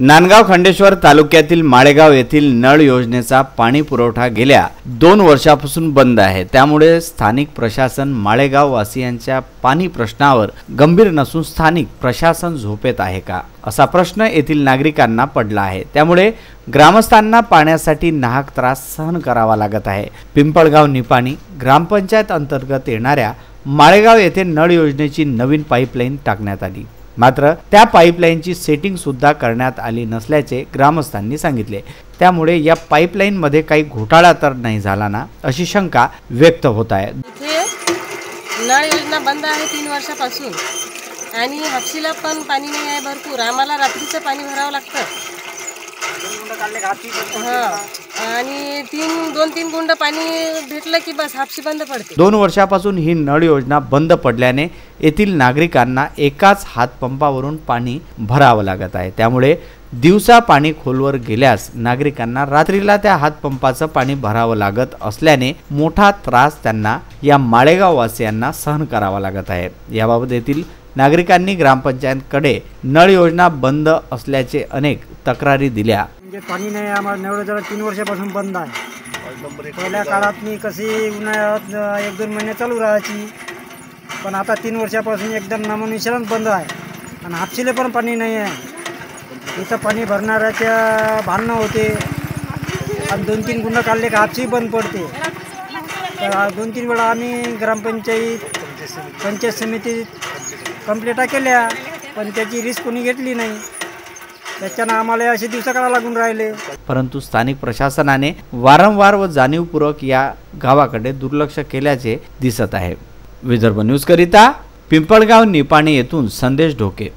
नांदगाव खंडेश्वर तालुक्यातील माळेगाव येथील नळ योजनेचा पाणी पुरवठा गेल्या 2 वर्षापासून बंद आहे। त्यामुळे स्थानिक प्रशासन माळेगाव वासियांच्या पाणी प्रश्नावर गंभीर नसून स्थानिक प्रशासन झोपेत आहे का असा प्रश्न येथील नागरिकांना पडला आहे। त्यामुळे ग्रामस्थांना पाण्यासाठी नाहक त्रास सहन करावा लागत आहे। पिंपळगाव निपाणी ग्रामपंचायत अंतर्गत येणाऱ्या माळेगाव येथे नळ योजनेची नवीन पाईपलाईन टाकण्यात आली, मात्र त्या पाईपलाईनची सेटिंग सुद्धा करण्यात आली नसल्याचे ग्रामस्थांनी सांगितले। त्यामुळे या पाईपलाईन मध्ये काही घोटाळा तर नाही झाला ना अशी शंका व्यक्त होत आहे। नळ योजना बंद आहे 3 वर्षापासून आणि हापसीला पण पाणी नाही आहे भरपूर। आम्हाला रात्रीचं पाणी भरावं लागतं आणि 2-3 गुंड पाणी भेटलं की बस हापसी बंद पडते। 2 वर्षापासून ही नळ योजना बंद पडल्याने येथील नागरिकांना एकाच हातपंपावरून पाणी भरावं लागत आहे। त्यामुळे दिवसा पाणी खोलवर गेल्यास नागरिकांना रात्रीला त्या हातपंपाचं पाणी भरावं लागत असल्याने मोठा त्रास त्यांना या माळेगाव वासियांना सहन करावा लागत आहे। याबाबत येथील नागरिकांनी ग्रामपंचायतकडे नळ योजना बंद असल्याचे अनेक तक्रारी दिल्या। म्हणजे पाणी नाही, आम्हाला नळ योजना 3 वर्षापासून बंद आहे। पहिल्या काळात मी कशी उन्हाळ्यात 1-2 महिने चालू राहायची, पण आता 3 वर्षापासून एकदम नामोनिशाण बंद आहे आणि हापसीले पण पाणी नाही आहे। इथं पाणी भरणाऱ्याच्या भांडणं होते आणि 2-3 गुंड काढले का हापसी बंद पडते। तर 2-3 वेळा आम्ही पंचायत समितीत कंप्लेंटा केल्या, पण त्याची रिस्क कोणी घेतली नाही। त्याच्यानं आम्हाला असे दिवस काढायला लागून राहिले। परंतु स्थानिक प्रशासनाने वारंवार व जाणीवपूर्वक या गावाकडे दुर्लक्ष केल्याचे दिसत आहे। विदर्भ न्यूज करिता पिंपळगाव निपाणी येथून संदेश ढोके।